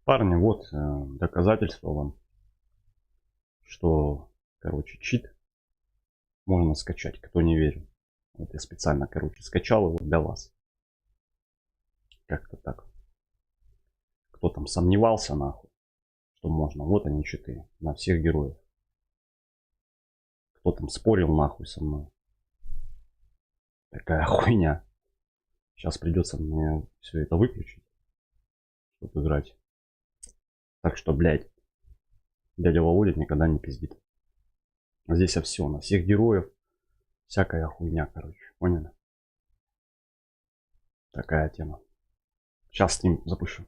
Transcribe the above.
Парни, вот доказательство вам, что, короче, чит можно скачать, кто не верит. Вот я специально, короче, скачал его для вас. Как-то так. Кто там сомневался, нахуй, что можно. Вот они, читы на всех героев. Кто там спорил, нахуй, со мной. Такая хуйня. Сейчас придется мне все это выключить, чтобы играть. Так что, блядь, дядя Володя никогда не пиздит. Здесь все, на всех героев. Всякая хуйня, короче. Поняли? Такая тема. Сейчас с ним запущу.